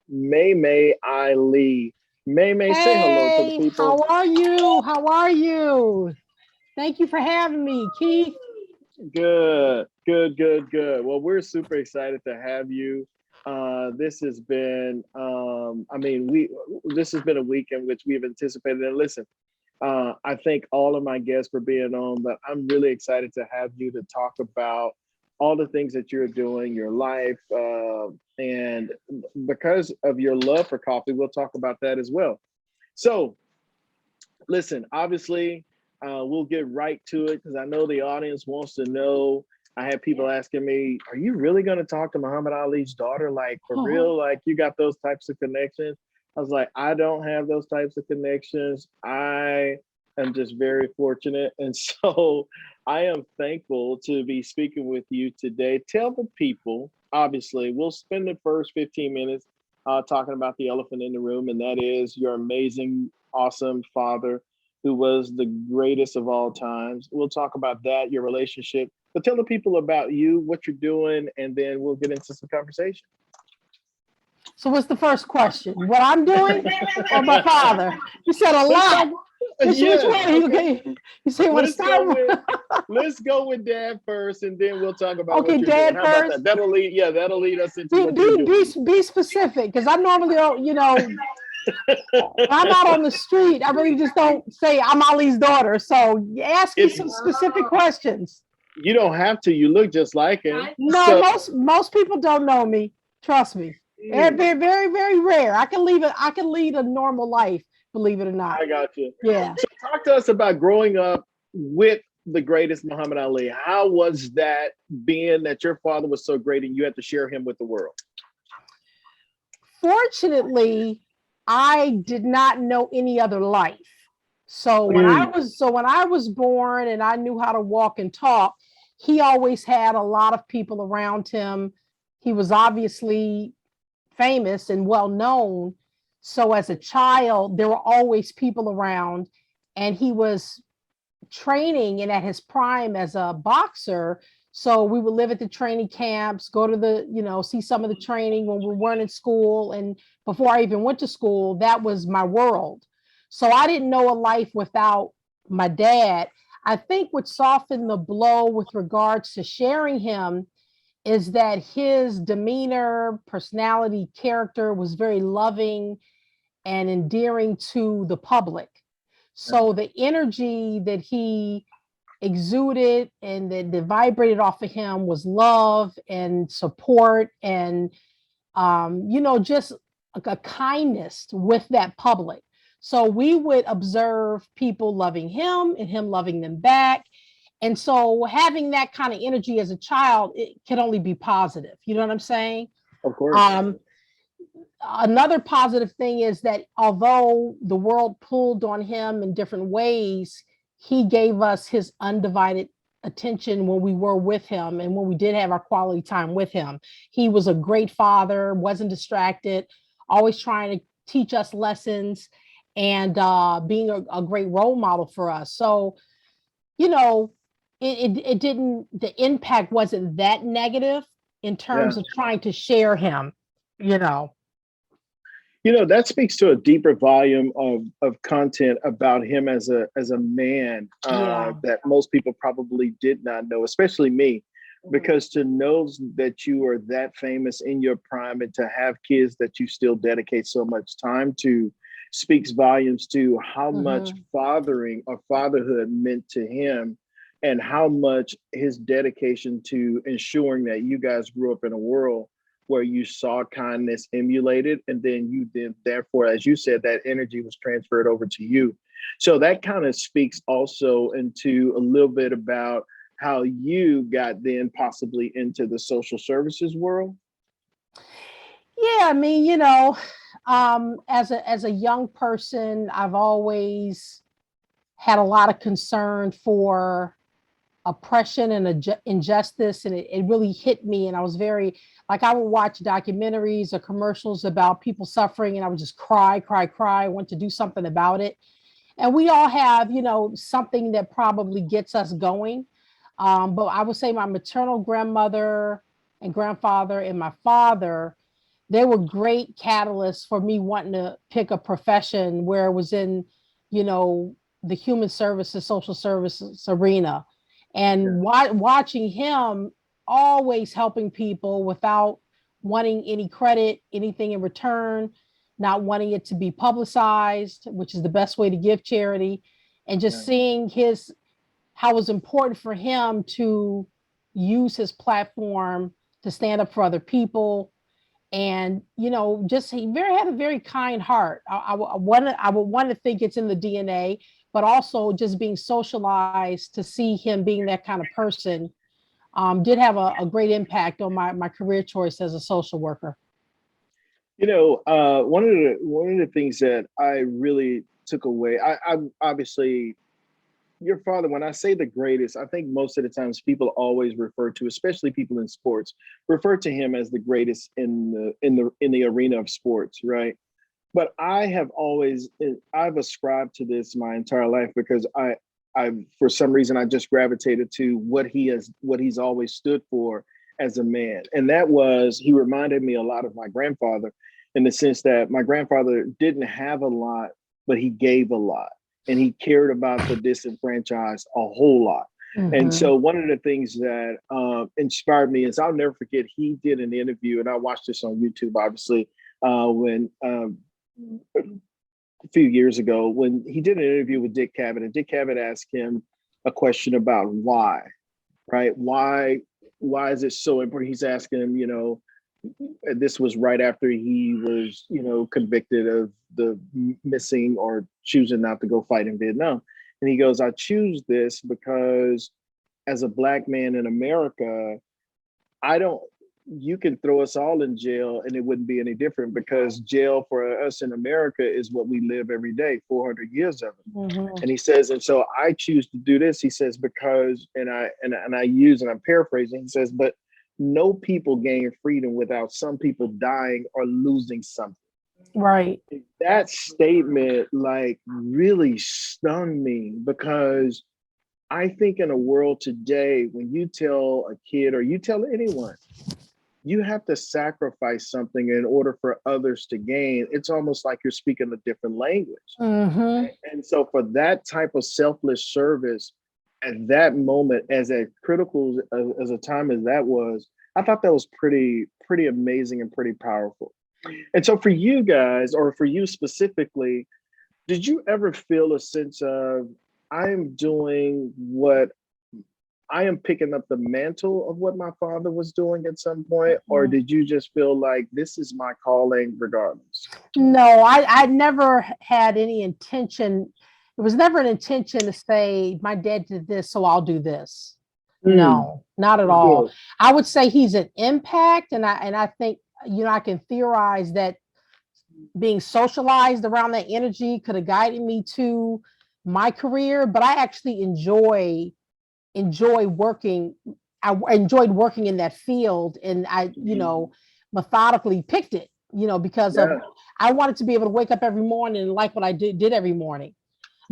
May Ali. May, say hello to the Hey, people. how are you? How are you? Thank you for having me, Keith. Good. Well, we're super excited to have you. This has been, this has been a week in which we've anticipated. And listen, I thank all of my guests for being on, but I'm really excited to have you to talk about all the things that you're doing, your life, and because of your love for coffee, we'll talk about that as well. So, listen, obviously, we'll get right to it because I know the audience wants to know. I had people asking me, "Are you really going to talk to Muhammad Ali's daughter? Like for real? Like you got those types of connections?" I was like, "I don't have those types of connections. I am just very fortunate, and so I am thankful to be speaking with you today. Tell the people. Obviously, we'll spend the first 15 minutes talking about the elephant in the room, and that is your amazing, awesome father who was the greatest of all times. We'll talk about that, your relationship, but tell the people about you, what you're doing, and then we'll get into some conversation. So, what's the first question? What I'm doing or my father? You said a Let's talk. lot. Which Yes, one? okay. You say you want to Let's go start? with let's go with dad first, and then we'll talk about Okay, what you're doing. Dad How about that? first. That'll lead us into what you're doing. Be specific because I normally don't. When I'm out on the street, I really just don't say I'm Ali's daughter. So ask me If some specific questions. you don't have to, you look just like him. No, So most people don't know me. Trust me. They're mm, very, very rare. I can lead a normal life, believe it or not. I got you. Yeah. So talk to us about growing up with the greatest Muhammad Ali. How was that being that your father was so great and you had to share him with the world? Fortunately, I did not know any other life. Mm, So when I was born and I knew how to walk and talk, he always had a lot of people around him. He was obviously famous and well known. So as a child, there were always people around, and he was training and at his prime as a boxer. So we would live at the training camps, go to see some of the training when we weren't in school. And before I even went to school, that was my world. So I didn't know a life without my dad. I think what softened the blow with regards to sharing him is that his demeanor, personality, character was very loving and endearing to the public. So the energy that he exuded and that vibrated off of him was love and support and just a kindness with that public. So we would observe people loving him and him loving them back. And so having that kind of energy as a child, it can only be positive. You know what I'm saying? of course. Um, Another positive thing is that although the world pulled on him in different ways, he gave us his undivided attention when we were with him and when we did have our quality time with him. He was a great father, wasn't distracted, always trying to teach us lessons and being a great role model for us. So, you know, it didn't, the impact wasn't that negative in Yeah. terms of trying to share him, you know. That speaks to a deeper volume of content about him as a man Yeah. that most people probably did not know, especially me, Mhm. because to know that you are that famous in your prime and to have kids that you still dedicate so much time to speaks volumes to how much Mhm. fathering or fatherhood meant to him and how much his dedication to ensuring that you guys grew up in a world where you saw kindness emulated and then you did therefore as you said that energy was transferred over to you. So that kind of speaks also into a little bit about how you got then possibly into the social services world. Yeah, I mean, as a young person, I've always had a lot of concern for oppression and injustice, and it really hit me. And I was very like I would watch documentaries or commercials about people suffering, and I would just cry, cry, cry. I want to do something about it. And we all have, something that probably gets us going. But I would say my maternal grandmother and grandfather and my father, they were great catalysts for me wanting to pick a profession where it was in, you know, the human services, social services arena. Yeah, And watching him always helping people without wanting any credit, anything in return, not wanting it to be publicized, which is the best way to give charity, and just yeah. seeing his how it was important for him to use his platform to stand up for other people. And you know, just he very had a very kind heart. I would want to think it's in the DNA, but also just being socialized to see him being that kind of person did have a great impact on my career choice as a social worker. One of the things that I really took away, I obviously your father, when I say the greatest, I think most of the times people always refer to, especially people in sports, refer to him as the greatest in the arena of sports, right? But I've ascribed to this my entire life because I for some reason I just gravitated to what he's always stood for as a man. And that was he reminded me a lot of my grandfather in the sense that my grandfather didn't have a lot, but he gave a lot and he cared about the disenfranchised a whole lot. And Mm-hmm. so one of the things that inspired me is I'll never forget he did an interview, and I watched this on YouTube, obviously, when a few years ago when he did an interview with Dick Cavett, and Dick Cavett asked him a question about why, right? Why is it so important? He's asking him, this was right after he was, convicted of the missing or choosing not to go fight in Vietnam. And he goes, I choose this because as a black man in America, I don't, you can throw us all in jail and it wouldn't be any different because jail for us in America is what we live every day, 400 years of it. Mm-hmm. And he says, and so I choose to do this. He says, because, and I use, and I'm paraphrasing, he says, but no people gain freedom without some people dying or losing something. Right. That statement like really stung me because I think in a world today, when you tell a kid or you tell anyone, you have to sacrifice something in order for others to gain. It's almost like you're speaking a different language. Mm-hmm. And so for that type of selfless service at that moment, as a critical as a time as that was, I thought that was pretty amazing and pretty powerful. And so for you guys, or for you specifically, did you ever feel a sense of I am doing what I am picking up the mantle of what my father was doing at some point, or Mm-hmm. did you just feel like this is my calling regardless? No, I never had any intention. It was never an intention to say my dad did this, so I'll do this. Mm, No, not at all. good. I would say he's an impact, and I think I can theorize that being socialized around that energy could have guided me to my career. But I actually enjoy working. I enjoyed working in that field, and I Mm, methodically picked it. Because of yeah, I wanted to be able to wake up every morning and like what I did every morning.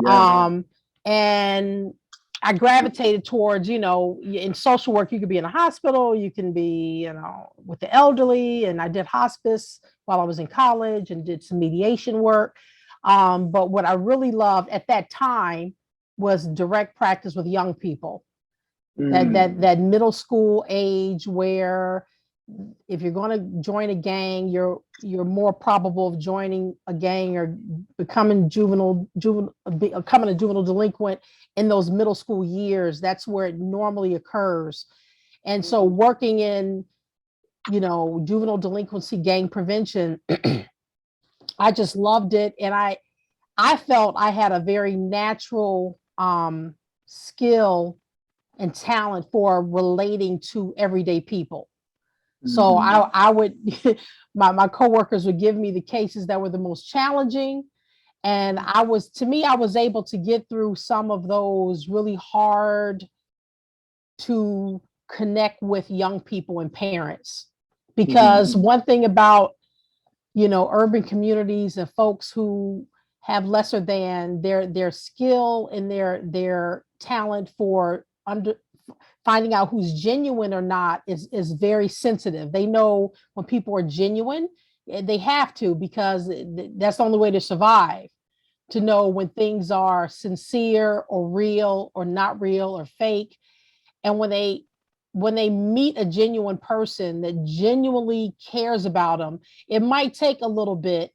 yeah. And I gravitated towards, in social work, you could be in a hospital, you can be, with the elderly. And I did hospice while I was in college and did some mediation work. But what I really loved at that time was direct practice with young people, Mm, that middle school age where if you're going to join a gang, you're more probable of joining a gang or becoming a juvenile delinquent in those middle school years. That's where it normally occurs. And so working in juvenile delinquency, gang prevention, I just loved it. And I felt I had a very natural skill and talent for relating to everyday people. So mhm. I would my coworkers would give me the cases that were the most challenging. And I was able to get through some of those really hard to connect with young people and parents. Mhm. Because one thing about, urban communities and folks who have lesser than their skill and their talent for finding out who's genuine or not is very sensitive. They know when people are genuine They have to, because that's the only way to survive, to know when things are sincere or real or not real or fake. And when they meet a genuine person that genuinely cares about them, it might take a little bit,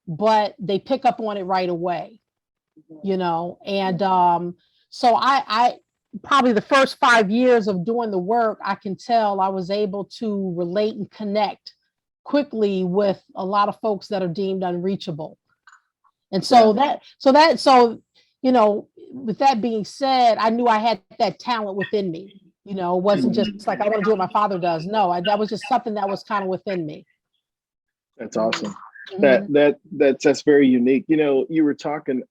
but they pick up on it right away, and so I probably the first 5 years of doing the work, I can tell I was able to relate and connect quickly with a lot of folks that are deemed unreachable. And Yeah. with that being said, I knew I had that talent within me. It wasn't Mhm. just like I want to do what my father does. No, that was just something that was kind of within me. That's awesome. That Mhm. that that's very unique. You were talking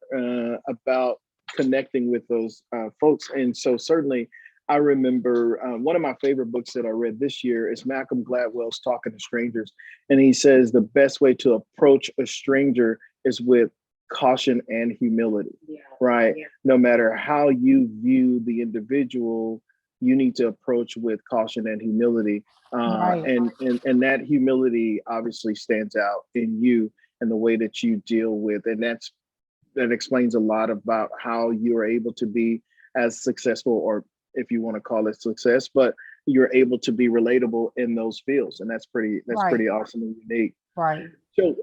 about connecting with those folks, and so certainly, I remember one of my favorite books that I read this year is Malcolm Gladwell's Talking to Strangers, and he says the best way to approach a stranger is with caution and humility. Yeah. Right? Yeah. No matter how you view the individual, you need to approach with caution and humility, Right, and that humility obviously stands out in you and the way that you deal with, and that explains a lot about how you're able to be as successful, or if you want to call it success, but you're able to be relatable in those fields, and that's right, pretty awesome and unique. right. So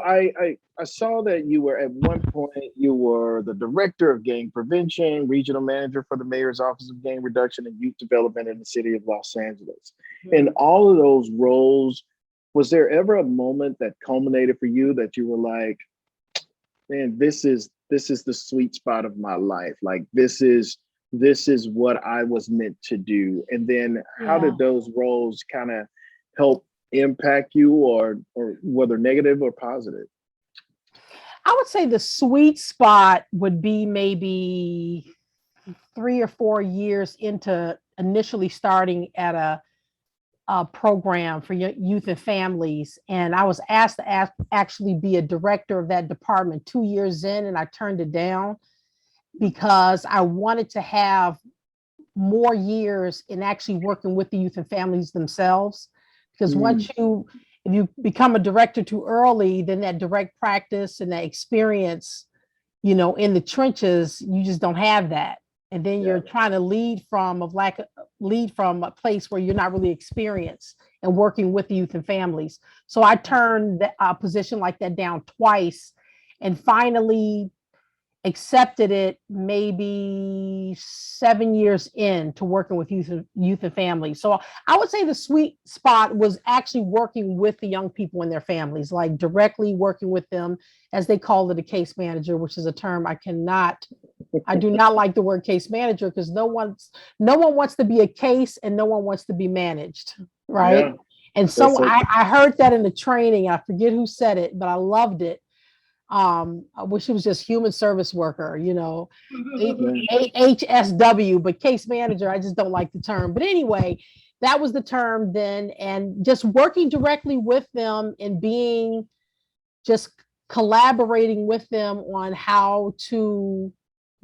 I saw that you were at one point you were the director of gang prevention, regional manager for the mayor's office of gang reduction and youth development in the city of Los Angeles. In all of those roles, was there ever a moment that culminated for you that you were like, man, this is the sweet spot of my life. Like this is what I was meant to do. And then how Yeah. did those roles kind of help impact you, or whether negative or positive? I would say the sweet spot would be maybe 3 or 4 years into initially starting at a program for youth and families. And I was asked to actually be a director of that department 2 years in, and I turned it down because I wanted to have more years in actually working with the youth and families themselves. Because Mm, if you become a director too early, then that direct practice and that experience, in the trenches, you just don't have that. And then yeah. you're trying to lead from a place where you're not really experienced and working with the youth and families. So I turned a position like that down twice, and finally accepted it maybe 7 years into working with youth and families. So I would say the sweet spot was actually working with the young people and their families, like directly working with them, as they call it, a case manager, which is a term I do not like the word case manager, because no one wants to be a case and no one wants to be managed, right? Yeah, And that's so so I heard that in the training. I forget who said it, but I loved it. I wish it was just human service worker, yeah. HSW, but case manager, I just don't like the term. But anyway, that was the term then. And just working directly with them and being just collaborating with them on how to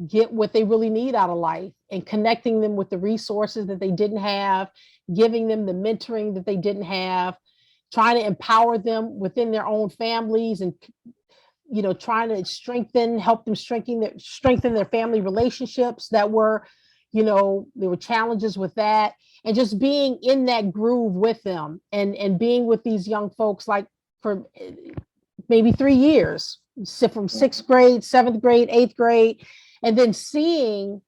get what they really need out of life, and connecting them with the resources that they didn't have, giving them the mentoring that they didn't have, trying to empower them within their own families, and trying to help them strengthen their family relationships that were, there were challenges with that, and just being in that groove with them, and being with these young folks, like for maybe 3 years, from sixth grade, seventh grade, eighth grade, and then seeing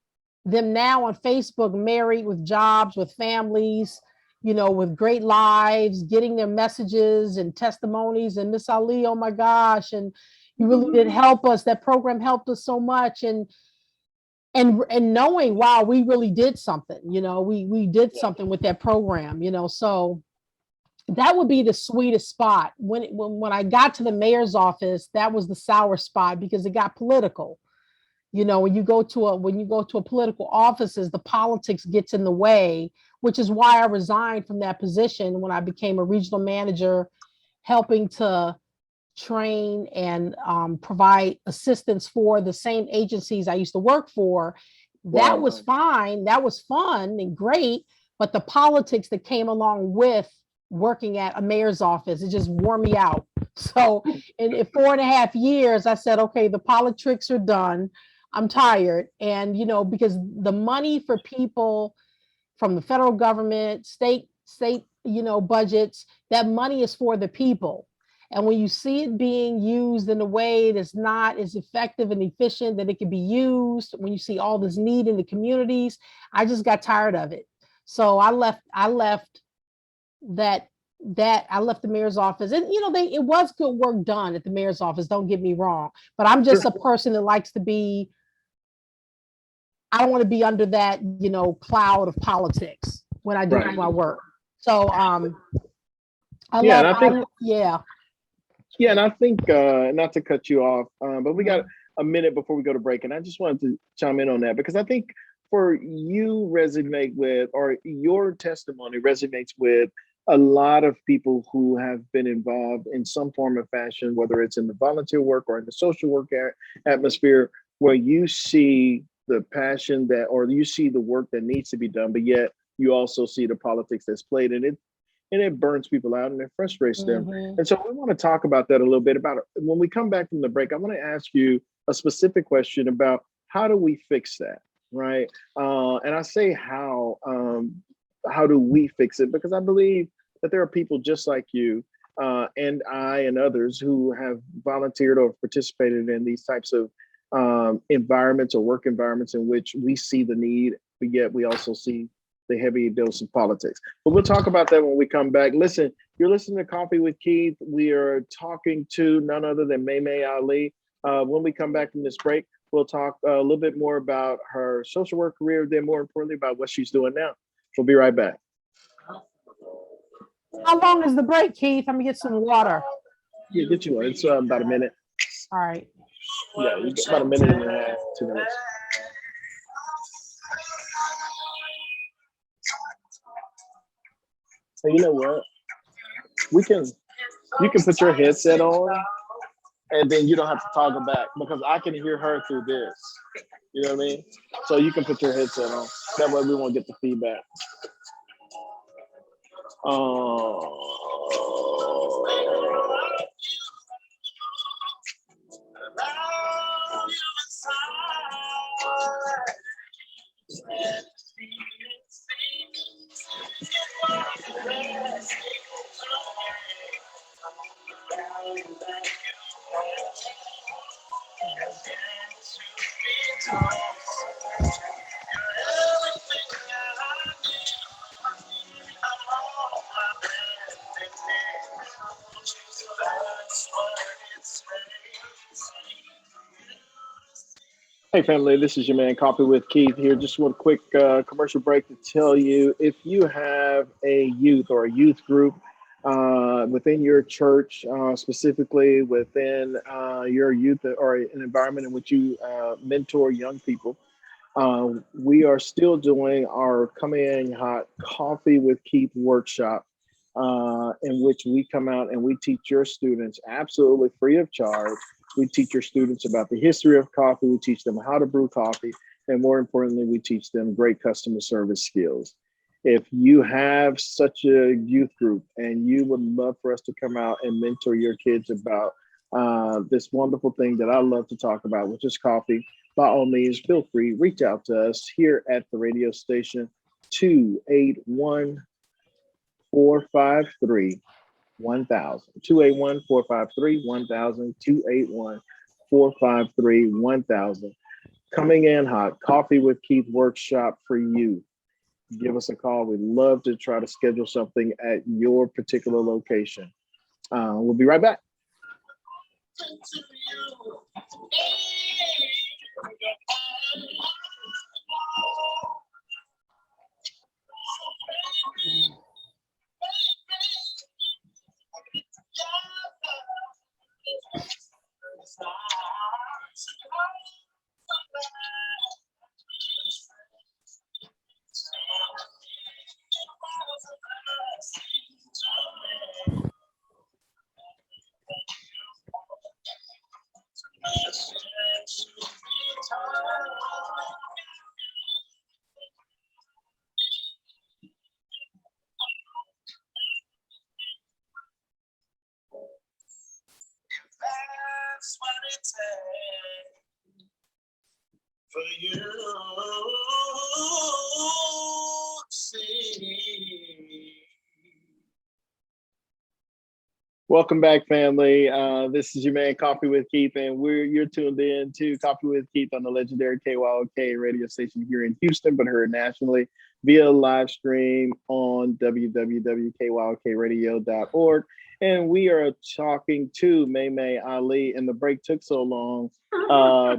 them now on Facebook, married, with jobs, with families, with great lives, getting their messages and testimonies. And Miss Ali, oh my gosh, and you really did help us. That program helped us so much. And knowing, wow, we really did something. We did something with that program. So that would be the sweetest spot. When I got to the mayor's office, that was the sour spot, because it got political. When you go to a political offices, the politics gets in the way, which is why I resigned from that position when I became a regional manager, helping to train and provide assistance for the same agencies I used to work for. That Wow. was fine. That was fun and great. But the politics that came along with working at a mayor's office. It just wore me out. So in 4.5 years, I said, okay, the politics are done. I'm tired. And, because the money for people from the federal government, state, budgets, that money is for the people. And when you see it being used in a way that's not as effective and efficient that it can be used, when you see all this need in the communities, I just got tired of it. So that I left the mayor's office, and it was good work done at the mayor's office. Don't get me wrong, but I'm just Sure. a person that likes to be. I don't want to be under that cloud of politics when I do Right. my work. So I Yeah, and left. I think Yeah. Yeah, and I think not to cut you off, but we got a minute before we go to break, and I just wanted to chime in on that because I think for you resonate with, or your testimony resonates with a lot of people who have been involved in some form of fashion, whether it's in the volunteer work or in the social work atmosphere, where you see the passion that, or you see the work that needs to be done, but yet you also see the politics that's played, and it burns people out and it frustrates them. Mm-hmm. And so we want to talk about that a little bit. About when we come back from the break, I want to ask you a specific question about how do we fix that, right? And I say how do we fix it? Because I believe that there are people just like you and I and others who have volunteered or participated in these types of environments or work environments in which we see the need, but yet we also see the heavy dose of politics. But we'll talk about that when we come back. Listen, you're listening to Coffee with Keith. We are talking to none other than May Ali. When we come back from this break, we'll talk a little bit more about her social work career, then more importantly about what she's doing now. We'll be right back. How long is the break, Keith? I'm gonna get some water. Yeah, get you one. It's about a minute. All right. Yeah, about a minute and a half, 2 minutes. So you know what? We can You can put your headset on and then you don't have to toggle back because I can hear her through this. You know what I mean? So you can put your headset on. That way we won't get the feedback. Oh. Hey, family, this is your man, Coffee with Keith here. Just one quick commercial break to tell you if you have a youth or a youth group within your church, specifically within your youth or an environment in which you mentor young people, we are still doing our Coming in Hot Coffee with Keith workshop, in which we come out and we teach your students absolutely free of charge. We teach your students about the history of coffee. We teach them how to brew coffee. And more importantly, we teach them great customer service skills. If you have such a youth group and you would love for us to come out and mentor your kids about this wonderful thing that I love to talk about, which is coffee, by all means, feel free, reach out to us here at the radio station, 281 453 1000. 281 453 1000. 281 453 1000. Coming in hot, Coffee with Keith workshop for you. Give us a call. We'd love to try to schedule something at your particular location. We'll be right back. Welcome back, family. This is your man Coffee with Keith, and you're tuned in to Coffee with Keith on the legendary KYOK radio station here in Houston, but heard nationally via live stream on www.kyokradio.org. And we are talking to May Ali, and the break took so long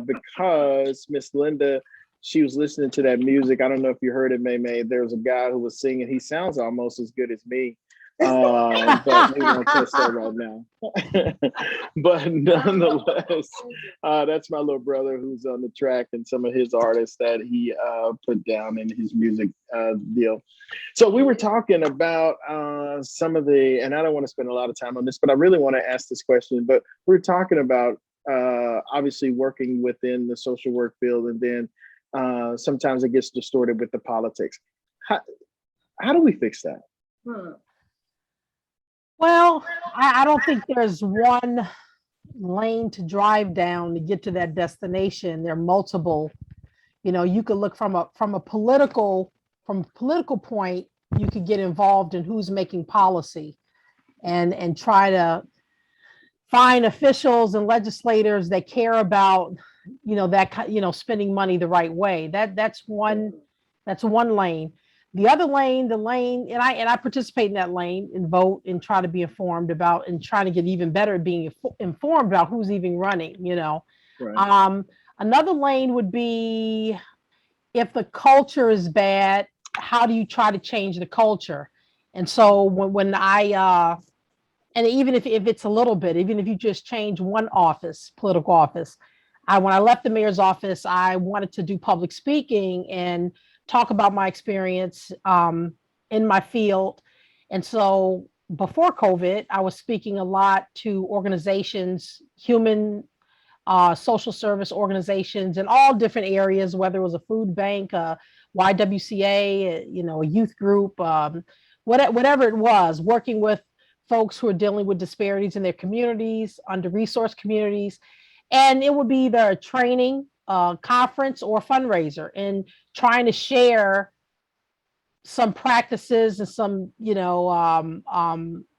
because Miss Linda, she was listening to that music. I don't know if you heard it, May. There was a guy who was singing. He sounds almost as good as me. But we won't test that right now. But nonetheless, that's my little brother who's on the track and some of his artists that he put down in his music deal. So we were talking about some of the, and I don't want to spend a lot of time on this, but I really want to ask this question. But we're talking about obviously working within the social work field, and then sometimes it gets distorted with the politics. How do we fix that? Well, I don't think there's one lane to drive down to get to that destination. There are multiple. You could look from a political point. You could get involved in who's making policy, and try to find officials and legislators that care about spending money the right way. That's one lane. The other lane, and I participate in that lane and vote and try to be informed about, and trying to get even better at being informed about who's even running, Right. Another lane would be, if the culture is bad, how do you try to change the culture? And so when I, and even if it's a little bit, even if you just change one political office, when I left the mayor's office, I wanted to do public speaking and talk about my experience in my field. And so before COVID, I was speaking a lot to organizations, human social service organizations in all different areas, whether it was a food bank, a YWCA, a youth group, whatever it was, working with folks who are dealing with disparities in their communities, under-resourced communities. And it would be either a training, conference, or fundraiser, and trying to share some practices and some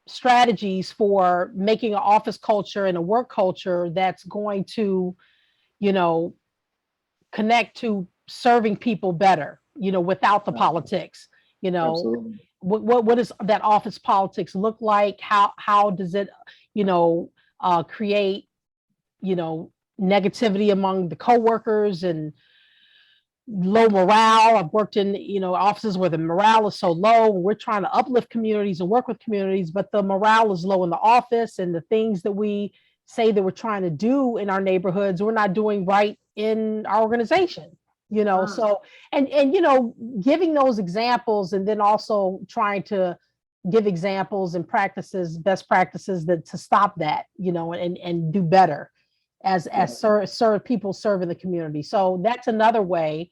strategies for making an office culture and a work culture that's going to connect to serving people better, without the politics. Absolutely. What does that office politics look like? How does it create negativity among the coworkers and low morale? I've worked in offices where the morale is so low. We're trying to uplift communities and work with communities, but the morale is low in the office, and the things that we say that we're trying to do in our neighborhoods, we're not doing right in our organization. So and giving those examples, and then also trying to give examples and practices, best practices to stop that, and do better as serve people serve in the community. So that's another way.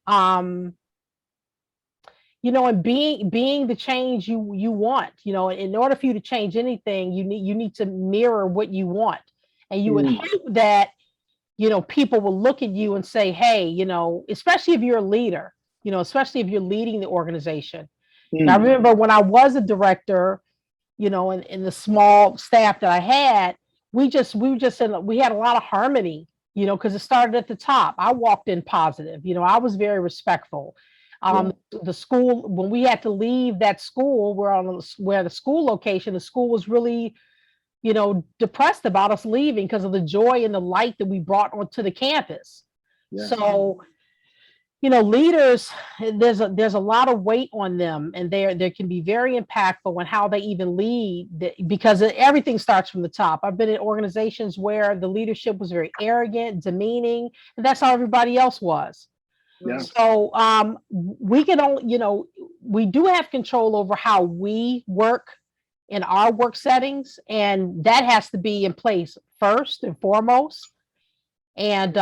And being the change you want. In order for you to change anything, you need to mirror what you want, and you would hope that people will look at you and say, hey, especially if you're a leader, especially if you're leading the organization. And I remember when I was a director, in the small staff that I had, we had a lot of harmony, because it started at the top. I walked in positive, I was very respectful. The school, when we had to leave that school, where the school location, the school was really, depressed about us leaving because of the joy and the light that we brought onto the campus. So, leaders, there's a lot of weight on them, and there can be very impactful on how they even lead, because everything starts from the top. I've been in organizations where the leadership was very arrogant, demeaning, and that's how everybody else was. So we can only, we do have control over how we work in our work settings, and that has to be in place first and foremost. And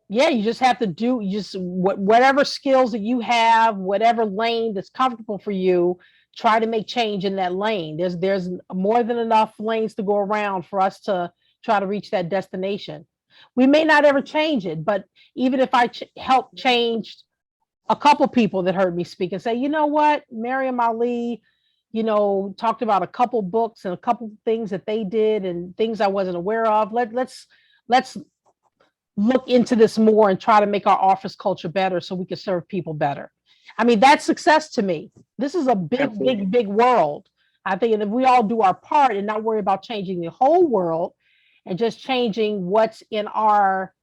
you just have to do whatever skills that you have, whatever lane that's comfortable for you, try to make change in that lane. There's more than enough lanes to go around for us to try to reach that destination. We may not ever change it, but even if I help change a couple people that heard me speak and say, you know what, Miriam Ali, talked about a couple books and a couple things that they did and things I wasn't aware of. Let's look into this more and try to make our office culture better so we can serve people better. I mean, that's success to me. This is a big, Absolutely. big, big world. I think, and if we all do our part and not worry about changing the whole world and just changing what's in our,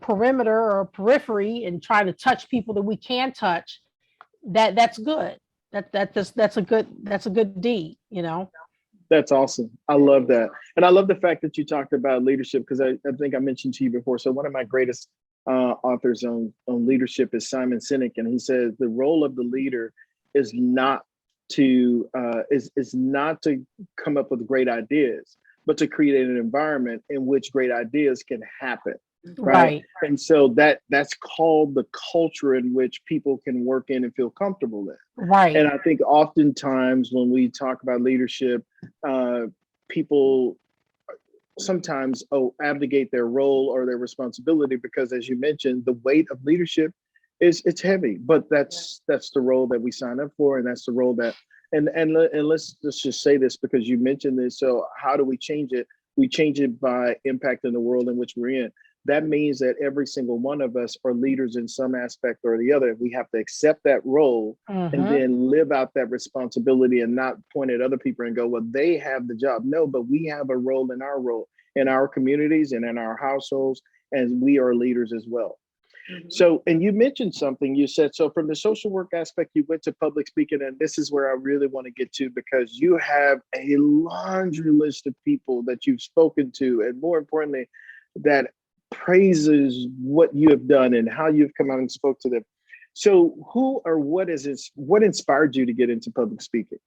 perimeter or periphery and trying to touch people that we can touch, that's good. That's a good deed. That's awesome. I love that. And I love the fact that you talked about leadership because I think I mentioned to you before. So one of my greatest authors on leadership is Simon Sinek, and he says the role of the leader is not is not to come up with great ideas, but to create an environment in which great ideas can happen. Right. Right. And so that's called the culture in which people can work in and feel comfortable in. Right. And I think oftentimes when we talk about leadership, people sometimes abdicate their role or their responsibility because, as you mentioned, the weight of leadership it's heavy. But that's the role that we sign up for, and that's the role that and let's just say this because you mentioned this. So how do we change it? We change it by impacting the world in which we're in. That means that every single one of us are leaders in some aspect or the other. We have to accept that role and Mm-hmm. then live out that responsibility and not point at other people and go, well, they have the job. No, but we have a role in our communities and in our households, and we are leaders as well. So, and you mentioned something, you said, so from the social work aspect, you went to public speaking, and this is where I really want to get to because you have a laundry list of people that you've spoken to, and more importantly, that praises what you have done and how you've come out and spoke to them. So who or what inspired you to get into public speaking?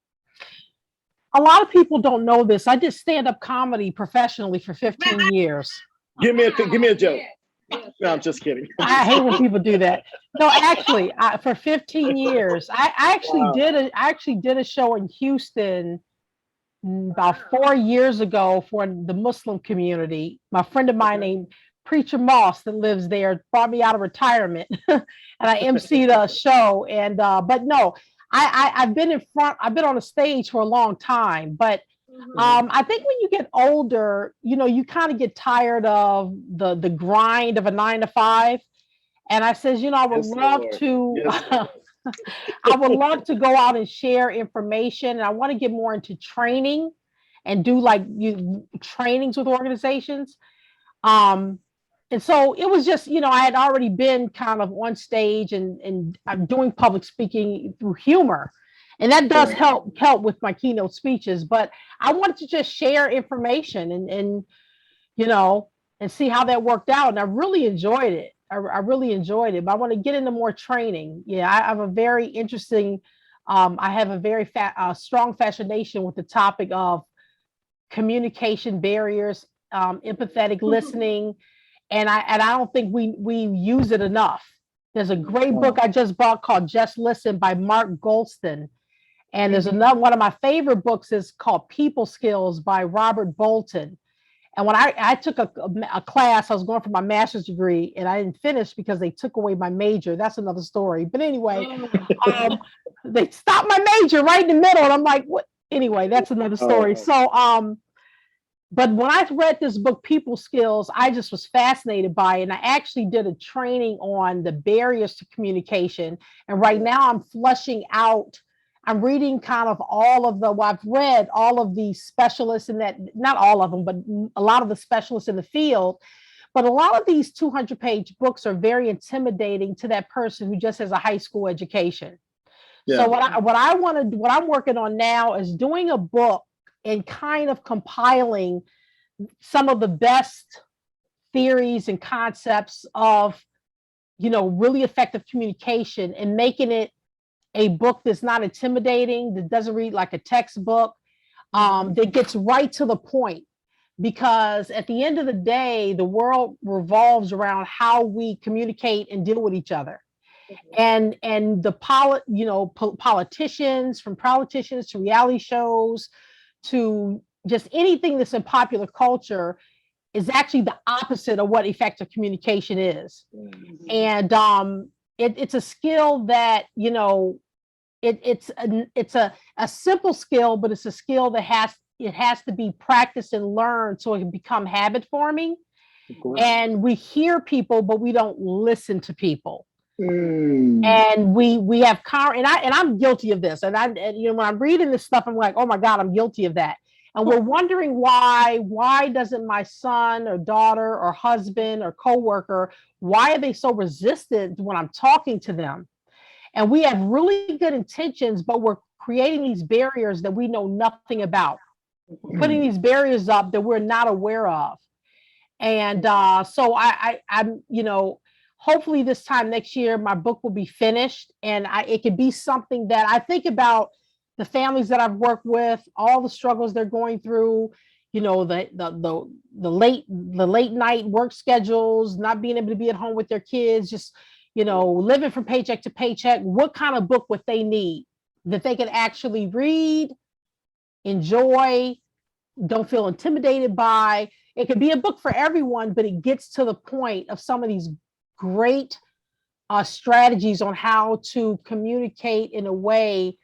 A lot of people don't know this. I did stand-up comedy professionally for 15 years. Give me a joke. No, I'm just kidding. I hate when people do that. No, actually, for 15 years, I actually Wow. did a show in Houston about 4 years ago for the Muslim community. My friend of mine Okay. named Preacher Moss that lives there brought me out of retirement, and I emceed a show. And but no, I've been in front. I've been on a stage for a long time, but Mhm. I think when you get older, you kind of get tired of the grind of a 9 to 5. And I says, I would Yes, love Lord. to, Yes, Lord. I would love to go out and share information. And I want to get more into training and do like you trainings with organizations. Um, and so it was just, I had already been kind of on stage and I'm doing public speaking through humor. And that does Right. help with my keynote speeches. But I wanted to just share information and you know, and see how that worked out. And I really enjoyed it. I really enjoyed it. But I want to get into more training. Yeah, I have a very interesting, I have a very strong fascination with the topic of communication barriers, empathetic listening, and I don't think we use it enough. There's a great book Wow. I just bought called Just Listen by Mark Goldston. And there's another one of my favorite books is called People Skills by Robert Bolton. And when I took a class, I was going for my master's degree and I didn't finish because they took away my major. That's another story. But anyway, um, they stopped my major right in the middle. And I'm like, what? Anyway, that's another story. Oh, So, but when I read this book, People Skills, I just was fascinated by it. And I actually did a training on the barriers to communication. And right now I'm flushing out, I'm reading kind of well, I've read all of the specialists in that, not all of them, but a lot of the specialists in the field. But a lot of these 200-page books are very intimidating to that person who just has a high school education. So yeah. what I'm working on now is doing a book and kind of compiling some of the best theories and concepts of, really effective communication and making it a book that's not intimidating, that doesn't read like a textbook, that gets right to the point. Because at the end of the day, the world revolves around how we communicate and deal with each other. And the politicians, from politicians to reality shows to just anything that's in popular culture, is actually the opposite of what effective communication is. Mm. And it's a skill that, you know, it's a simple skill, but it's a skill that has to be practiced and learned so it can become habit forming. Of course. And we hear people, but we don't listen to people. Mm. And we have I'm guilty of this. And you know, when I'm reading this stuff, I'm like, oh my God, I'm guilty of that. And we're wondering why doesn't my son or daughter or husband or coworker, why are they so resistant when I'm talking to them? And we have really good intentions, but we're creating these barriers that we know nothing about. We're putting these barriers up that we're not aware of. And so I'm, you know, hopefully this time next year, my book will be finished, and it could be something that I think about the families that I've worked with, all the struggles they're going through, you know, the late night work schedules, not being able to be at home with their kids, just, you know, living from paycheck to paycheck. What kind of book would they need that they can actually read, enjoy, don't feel intimidated by? It could be a book for everyone, but it gets to the point of some of these great strategies on how to communicate in a way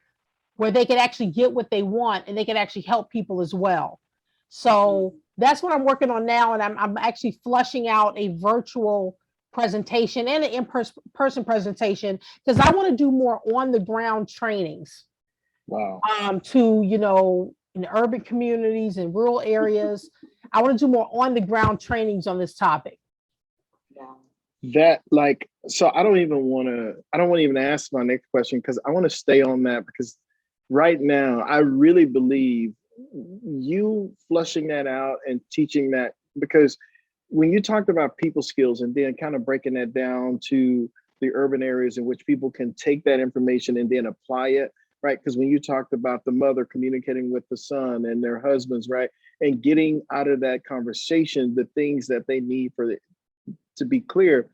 where they can actually get what they want and they can actually help people as well. So that's what I'm working on now. And I'm actually flushing out a virtual presentation and an in-person presentation, because I want to do more on the ground trainings. Wow. To, you know, in urban communities and rural areas. I want to do more on the ground trainings on this topic. That, like, so I don't want to even ask my next question, because I want to stay on that, because right now I really believe you flushing that out and teaching that, because when you talked about people skills and then kind of breaking that down to the urban areas in which people can take that information and then apply it, right? Because when you talked about the mother communicating with the son and their husbands, right, and getting out of that conversation the things that they need for it to be clear,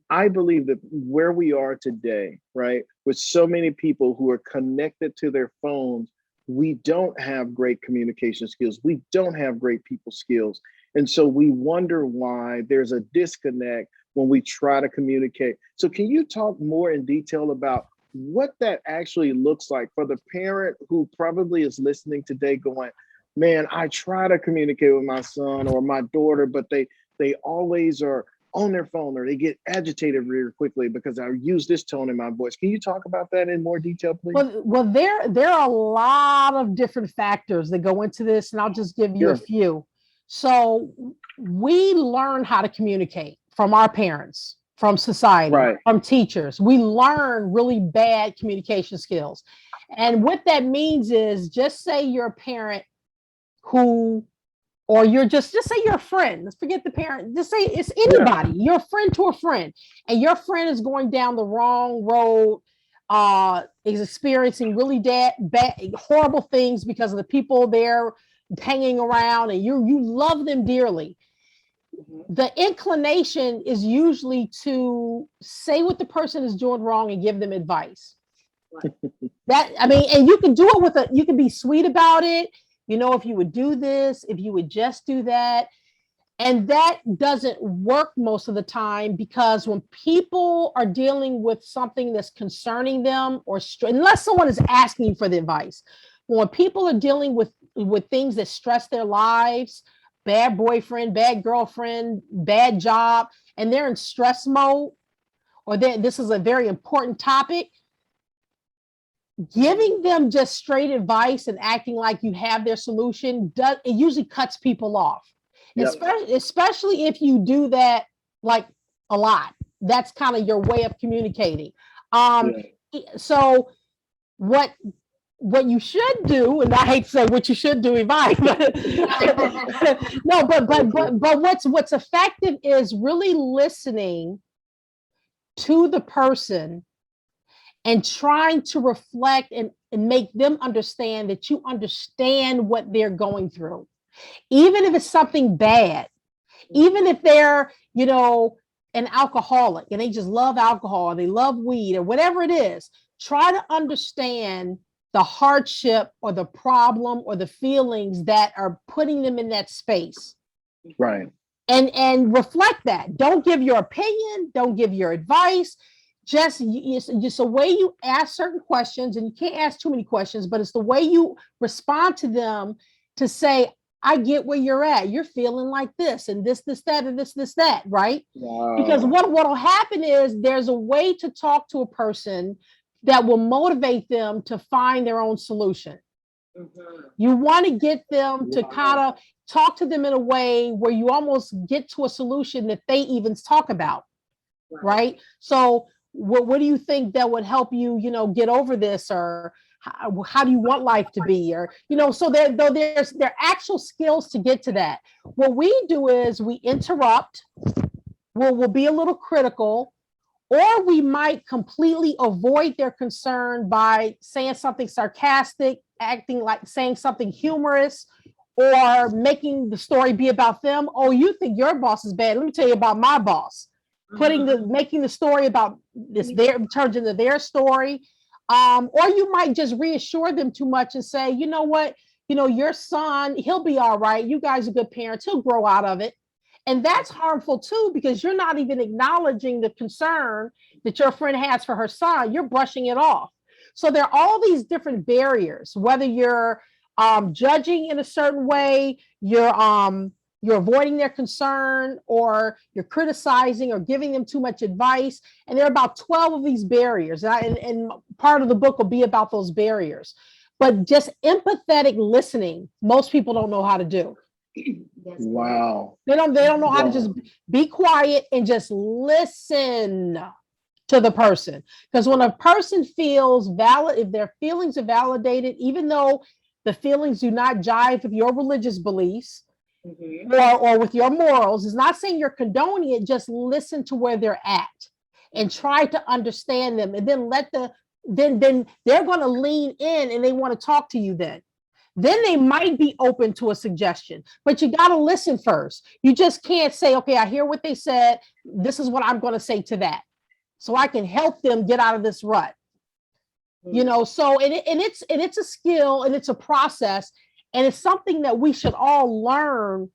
I believe that where we are today, right, with so many people who are connected to their phones, we don't have great communication skills. We don't have great people skills. And so we wonder why there's a disconnect when we try to communicate. So can you talk more in detail about what that actually looks like for the parent who probably is listening today going, man, I try to communicate with my son or my daughter, but they always are on their phone, or they get agitated really quickly because I use this tone in my voice. Can you talk about that in more detail, please? Well, there are a lot of different factors that go into this, and I'll just give you a few. So we learn how to communicate from our parents, from society, right, from teachers. We learn really bad communication skills. And what that means is, just say you're a parent who, or you're just say you're a friend. Let's forget the parent. Just say it's anybody. Yeah. You're a friend to a friend, and your friend is going down the wrong road, is experiencing really bad, horrible things because of the people they're hanging around, and you love them dearly. The inclination is usually to say what the person is doing wrong and give them advice. That, I mean, and you can do it you can be sweet about it. You know, if you would do this, if you would just do that. And that doesn't work most of the time, because when people are dealing with something that's concerning them, or unless someone is asking for the advice, when people are dealing with things that stress their lives, bad boyfriend, bad girlfriend, bad job, and they're in stress mode, or this is a very important topic, giving them just straight advice and acting like you have their solution, it usually cuts people off. Yep. Especially if you do that like a lot. That's kind of your way of communicating. So what you should do, and I hate to say what you should do, advice, no, but what's effective is really listening to the person and trying to reflect and make them understand that you understand what they're going through. Even if it's something bad, even if they're, you know, an alcoholic and they just love alcohol, or they love weed, or whatever it is, try to understand the hardship or the problem or the feelings that are putting them in that space. Right. and reflect that. Don't give your opinion, don't give your advice. Just the way you ask certain questions, and you can't ask too many questions, but it's the way you respond to them to say, I get where you're at. You're feeling like this and this, that, and this, that, right? Because Wow. what'll happen is there's a way to talk to a person that will motivate them to find their own solution. You want to get them to kind Wow. of talk to them in a way where you almost get to a solution that they even talk about, right? So what do you think that would help you, get over this, or how do you want life to be, or so there are actual skills to get to that. What we do is we interrupt, we'll be a little critical, or we might completely avoid their concern by saying something sarcastic, acting like saying something humorous, or making the story be about them. Oh, you think your boss is bad? Let me tell you about my boss. Making the story about this their turns into their story. Or you might just reassure them too much and say, you know what, your son, he'll be all right. You guys are good parents. He'll grow out of it. And that's harmful too, because you're not even acknowledging the concern that your friend has for her son. You're brushing it off. So there are all these different barriers, whether you're judging in a certain way, you're avoiding their concern, or you're criticizing or giving them too much advice. And there are about 12 of these barriers. And part of the book will be about those barriers. But just empathetic listening, most people don't know how to do. Wow. They don't know how to just Wow. be quiet and just listen to the person. Because when a person feels valid, if their feelings are validated, even though the feelings do not jive with your religious beliefs, or with your morals, it's not saying you're condoning it, just listen to where they're at and try to understand them, and then then they're going to lean in and they want to talk to you. Then they might be open to a suggestion, but you got to listen first. You just can't say, okay, I hear what they said, this is what I'm going to say to that, so I can help them get out of this rut. So it's a skill, and it's a process, and it's something that we should all learn.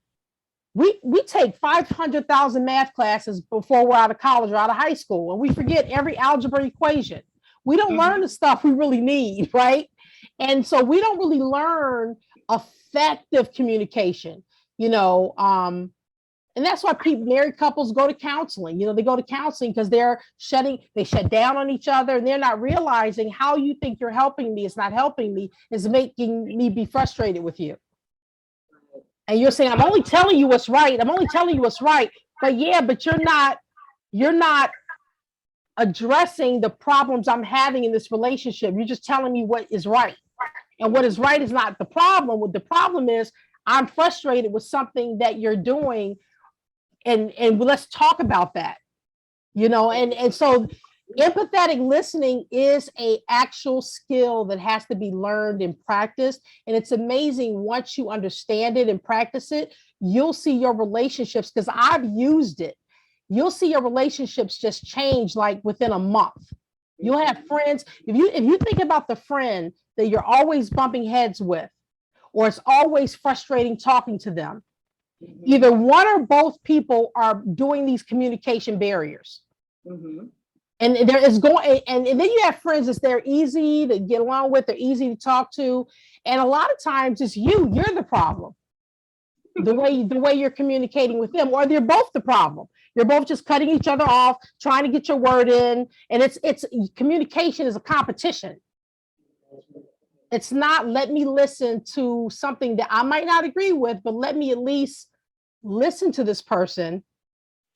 We take 500,000 math classes before we're out of college or out of high school, and we forget every algebra equation. We don't learn the stuff we really need, right? And so we don't really learn effective communication, you know. And that's why married couples go to counseling. They go to counseling because they shut down on each other, and they're not realizing how you think you're helping me is not helping me, is making me be frustrated with you. And you're saying, I'm only telling you what's right. I'm only telling you what's right. But you're not addressing the problems I'm having in this relationship. You're just telling me what is right. And what is right is not the problem. What the problem is, I'm frustrated with something that you're doing. And let's talk about that. And so empathetic listening is a actual skill that has to be learned and practiced. And it's amazing, once you understand it and practice it, you'll see your relationships, because I've used it. You'll see your relationships just change like within a month. You'll have friends. If you think about the friend that you're always bumping heads with, or it's always frustrating talking to them, either one or both people are doing these communication barriers. And there is going, and then you have friends that they're easy to get along with, they're easy to talk to, and a lot of times it's you're the problem. The way you're communicating with them, or they're both the problem. You're both just cutting each other off, trying to get your word in, and it's communication is a competition. It's not, let me listen to something that I might not agree with, but let me at least listen to this person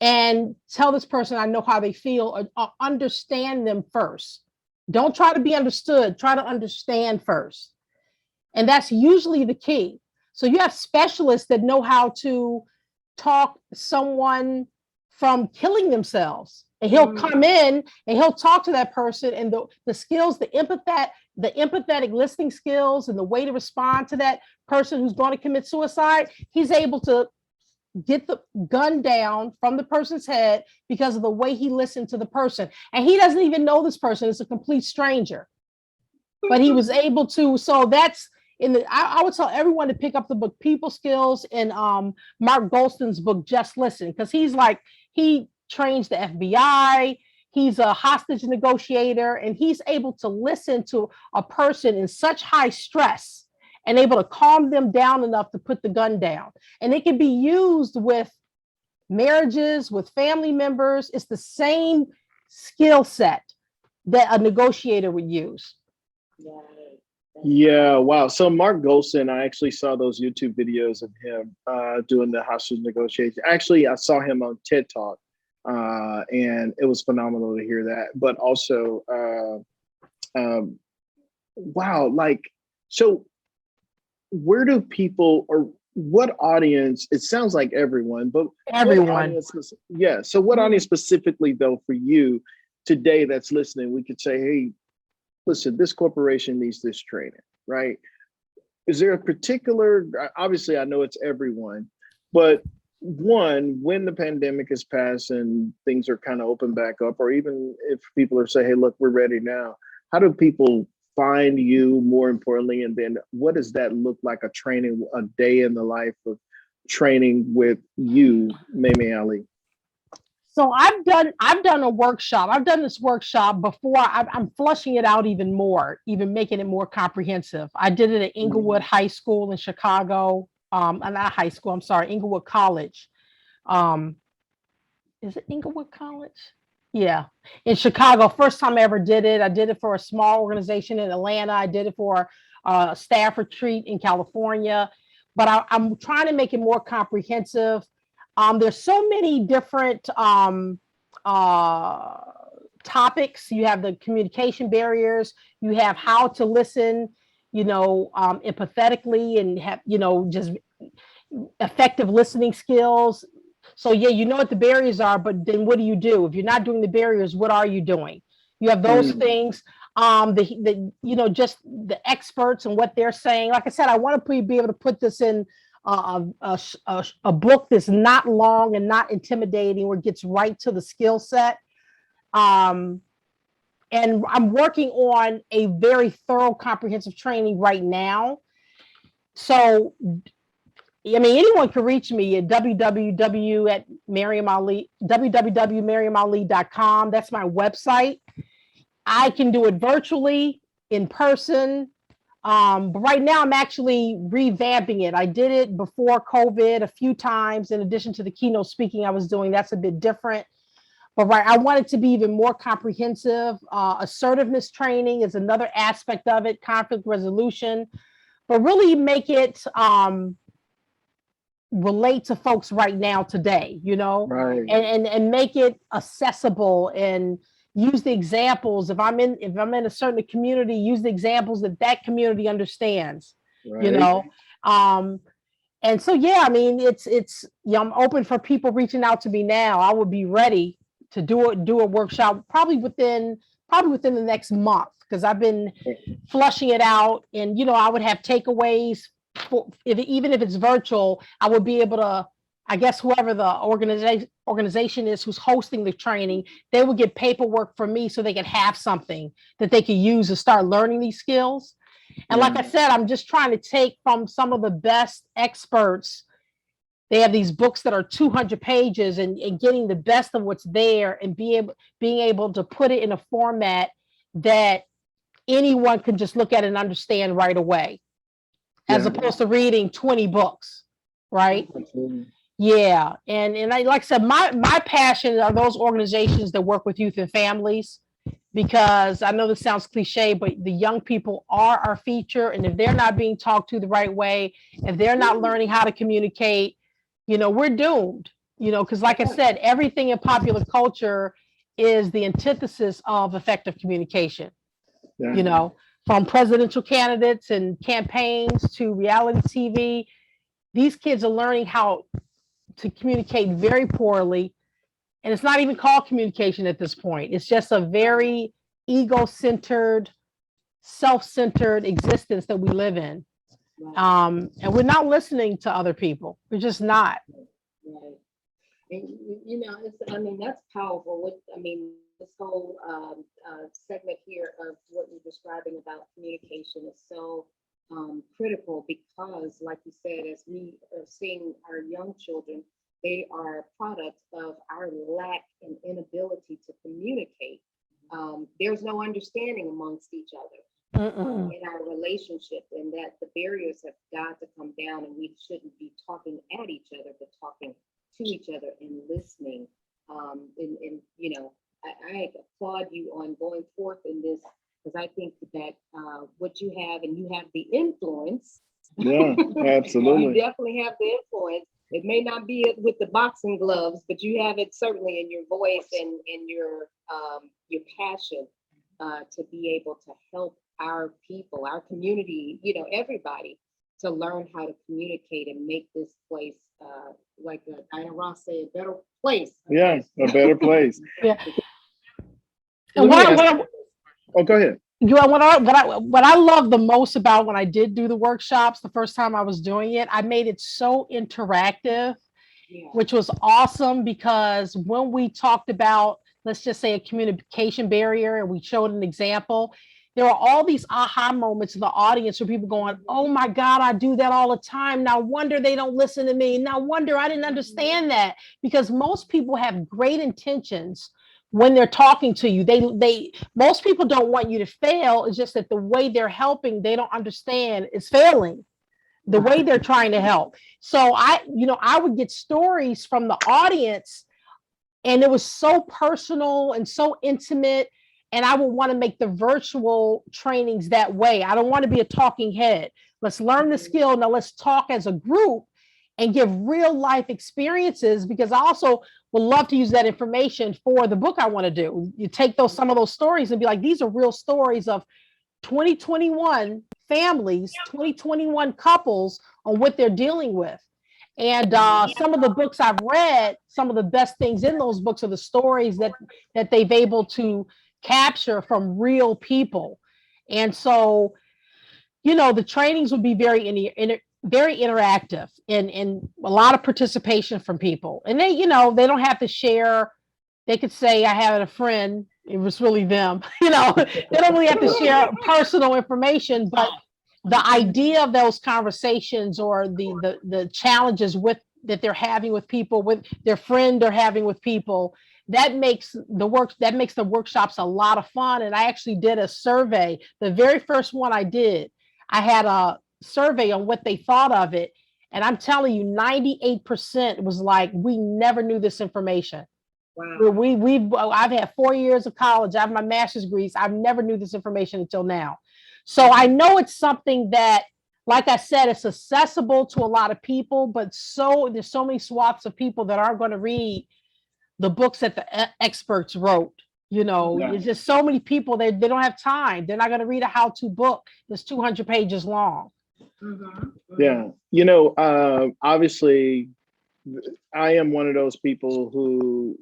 and tell this person I know how they feel, or understand them first. Don't try to be understood, try to understand first. And that's usually the key. So you have specialists that know how to talk someone from killing themselves. And he'll come in and he'll talk to that person, and the skills, the empathetic listening skills, and the way to respond to that person who's going to commit suicide, he's able to get the gun down from the person's head because of the way he listened to the person. And he doesn't even know this person, it's a complete stranger. But he was able to, so I would tell everyone to pick up the book People Skills and Mark Goldstein's book Just Listen, because he trains the FBI. He's a hostage negotiator, and he's able to listen to a person in such high stress and able to calm them down enough to put the gun down. And it can be used with marriages, with family members. It's the same skill set that a negotiator would use. Yeah, wow. So Mark Golson, I actually saw those YouTube videos of him doing the hostage negotiation. Actually, I saw him on TED Talk, and it was phenomenal to hear that. But also, wow, like, so where do people or what audience? It sounds like everyone, but Everyone. What audience? Yeah. So what audience specifically, though, for you today that's listening? We could say, hey, listen, this corporation needs this training, right? Is there a particular, obviously I know it's everyone, but one, when the pandemic is passed and things are kind of open back up, or even if people are saying, hey, look, we're ready now, how do people find you more importantly? And then what does that look like, a day in the life of training with you, Mame Ali? So I've done a workshop. I've done this workshop before. I'm flushing it out even more, even making it more comprehensive. I did it at Inglewood High School in Chicago. Not high school. I'm sorry, Inglewood College. Um, is it Inglewood College? Yeah, in Chicago. First time I ever did it. I did it for a small organization in Atlanta. I did it for a staff retreat in California. But I'm trying to make it more comprehensive. There's so many different topics. You have the communication barriers. You have how to listen, empathetically, and have, just effective listening skills. So yeah, you know what the barriers are, but then what do you do? If you're not doing the barriers, what are you doing? You have those things. Just the experts and what they're saying. Like I said, I want to be able to put this in a book that's not long and not intimidating, where it gets right to the skill set. And I'm working on a very thorough, comprehensive training right now. So I mean, anyone can reach me at www.mariamali.com. That's my website. I can do it virtually, in person. But right now I'm actually revamping it. I did it before COVID a few times, in addition to the keynote speaking I was doing. That's a bit different. But I want it to be even more comprehensive. Assertiveness training is another aspect of it, conflict resolution, but really make it relate to folks right now today, Right. and make it accessible, and use the examples. If I'm in a certain community, use the examples that community understands, Right. And so yeah, I mean, I'm open for people reaching out to me now. I would be ready to do a workshop probably within the next month, because I've been flushing it out, and I would have takeaways. Even if it's virtual, I would be able to, I guess, whoever the organization is who's hosting the training, they would get paperwork from me so they could have something that they could use to start learning these skills. And like I said, I'm just trying to take from some of the best experts. They have these books that are 200 pages, and getting the best of what's there, and being able to put it in a format that anyone can just look at and understand right away, as opposed to reading 20 books, right? Absolutely. Yeah. And like I said, my passion are those organizations that work with youth and families, because I know this sounds cliche, but the young people are our future. And if they're not being talked to the right way, if they're not learning how to communicate, we're doomed, because like I said, everything in popular culture is the antithesis of effective communication. Yeah. From presidential candidates and campaigns to reality TV, these kids are learning how to communicate very poorly. And it's not even called communication at this point. It's just a very ego-centered, self-centered existence that we live in. And we're not listening to other people. We're just not. Right. And I mean, that's powerful. This whole segment here of what you're describing about communication is so critical because, like you said, as we are seeing our young children, they are products of our lack and inability to communicate. There's no understanding amongst each other Mm-mm. in our relationship, and that the barriers have got to come down, and we shouldn't be talking at each other, but talking to each other and listening. And I applaud you on going forth in this because I think that what you have, and you have the influence. Yeah, You absolutely. definitely have the influence. It may not be it with the boxing gloves, but you have it certainly in your voice and in your passion to be able to help our people, our community, everybody to learn how to communicate and make this place, like Diana Ross said, a better place. Yeah, a better place. Yeah. And Let me ask. Oh, go ahead. what I love the most about when I did do the workshops the first time I was doing it, I made it so interactive, Yeah. which was awesome because when we talked about, let's just say, a communication barrier, and we showed an example, there are all these aha moments in the audience where people going, "Oh my God, I do that all the time. No wonder they don't listen to me. No wonder I didn't understand that." Because most people have great intentions when they're talking to you. They most people don't want you to fail. It's just that the way they're helping, they don't understand is failing the way they're trying to help. So I would get stories from the audience, and it was so personal and so intimate. And I would want to make the virtual trainings that way. I don't want to be a talking head. Let's learn the skill. Now let's talk as a group and give real life experiences, because I also would love to use that information for the book I want to do. You take some of those stories and be like, these are real stories of 2021 families, 2021 couples on what they're dealing with. And some of the books I've read, some of the best things in those books are the stories that they've able to capture from real people. And so, the trainings would be very interactive, and a lot of participation from people. And they don't have to share. They could say, I had a friend, it was really them. They don't really have to share personal information, but the idea of those conversations, or the challenges that they're having with people, with their friend they're having with people, that makes the workshops a lot of fun. And I actually did a survey. The very first one I did, I had a survey on what they thought of it. And I'm telling you, 98% was like, we never knew this information. Wow. I've had 4 years of college. I have my master's degrees. I've never knew this information until now. So I know it's something that, like I said, it's accessible to a lot of people, but there's so many swaths of people that aren't going to read the books that the experts wrote. Yeah. There's just so many people, they don't have time. They're not going to read a how-to book that's 200 pages long. Yeah. Obviously, I am one of those people who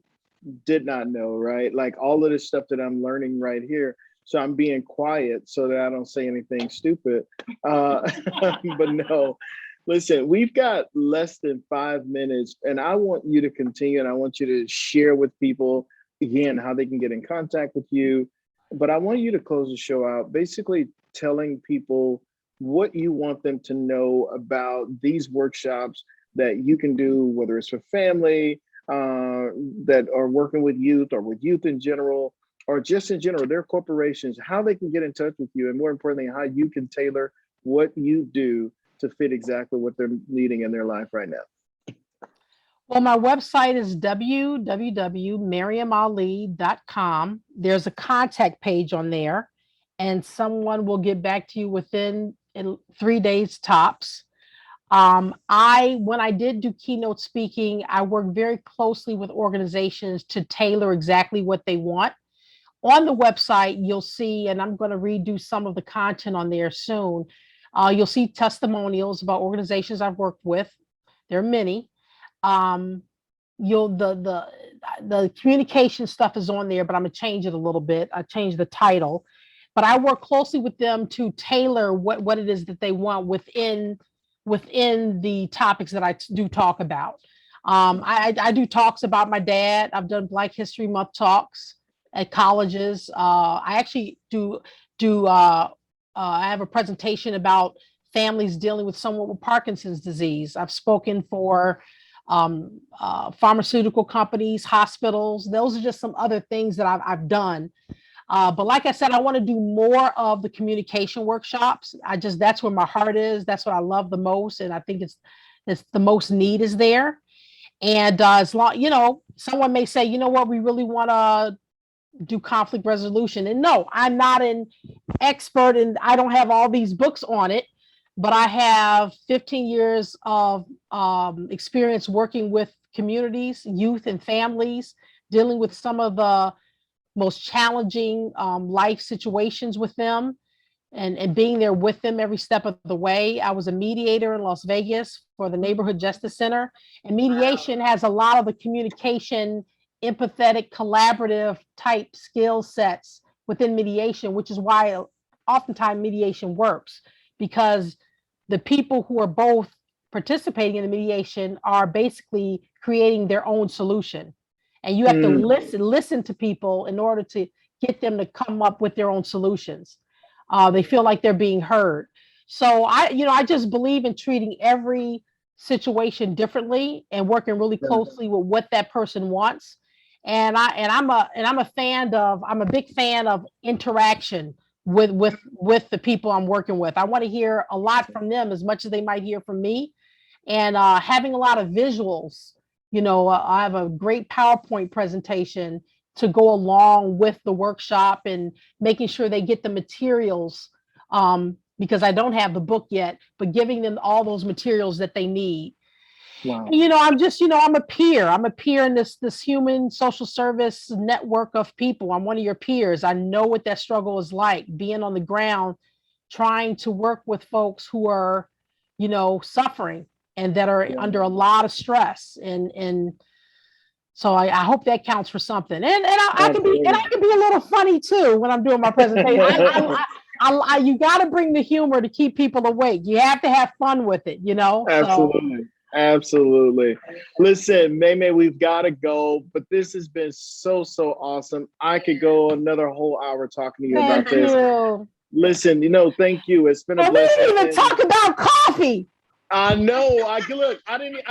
did not know, right? Like all of this stuff that I'm learning right here. So I'm being quiet so that I don't say anything stupid. But no, listen, we've got less than 5 minutes, and I want you to continue, and I want you to share with people again how they can get in contact with you. But I want you to close the show out, basically telling people what you want them to know about these workshops that you can do, whether it's for family, that are working with youth, or with youth in general, or just in general, their corporations, how they can get in touch with you, and more importantly, how you can tailor what you do to fit exactly what they're needing in their life right now. Well, my website is www.mariamali.com. There's a contact page on there, and someone will get back to you within 3 days tops. When I did do keynote speaking, I worked very closely with organizations to tailor exactly what they want. On the website, you'll see, and I'm going to redo some of the content on there soon. You'll see testimonials about organizations I've worked with. There are many. Um, you'll the communication stuff is on there, but I'm gonna change it a little bit. I changed the title, but I work closely with them to tailor what it is that they want within the topics that I do talk about. I do talks about my dad. I've done Black History Month talks at colleges. I actually do I have a presentation about families dealing with someone with Parkinson's disease. I've spoken for pharmaceutical companies, hospitals. Those are just some other things that I've done. But like I said, I want to do more of the communication workshops. That's where my heart is. That's what I love the most. And I think it's the most need is there. And as long, someone may say, you know what, we really want to do conflict resolution. And no, I'm not an expert and I don't have all these books on it, but I have 15 years of experience working with communities, youth and families, dealing with some of the most challenging life situations with them and being there with them every step of the way. I was a mediator in Las Vegas for the Neighborhood Justice Center. And mediation has a lot of the communication, empathetic, collaborative type skill sets within mediation, which is why oftentimes mediation works, because the people who are both participating in the mediation are basically creating their own solution. And you have to listen to people in order to get them to come up with their own solutions. They feel like they're being heard. So I just believe in treating every situation differently and working really closely with what that person wants. And I'm a big fan of interaction with the people I'm working with. I want to hear a lot from them as much as they might hear from me, and having a lot of visuals. I have a great PowerPoint presentation to go along with the workshop and making sure they get the materials, because I don't have the book yet, but giving them all those materials that they need. Wow. I'm a peer. I'm a peer in this human social service network of people. I'm one of your peers. I know what that struggle is like, being on the ground, trying to work with folks who are, suffering and that are under a lot of stress. And so I hope that counts for something. And I can be a little funny too when I'm doing my presentation. You got to bring the humor to keep people awake. You have to have fun with it, Absolutely. So. Absolutely. Listen, May, we've got to go, but this has been so awesome. I could go another whole hour talking to you about this. Listen, thank you. It's been a blessing. We didn't even talk about coffee. I know. I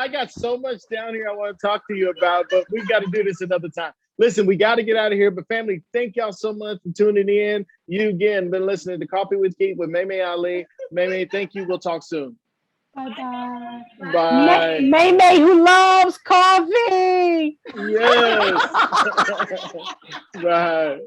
got so much down here I want to talk to you about, but we've got to do this another time. Listen, we got to get out of here. But family, thank y'all so much for tuning in. You again been listening to Coffee with Keith with May Ali. May, thank you. We'll talk soon. Bye-bye. Bye. May who loves coffee. Yes. Bye.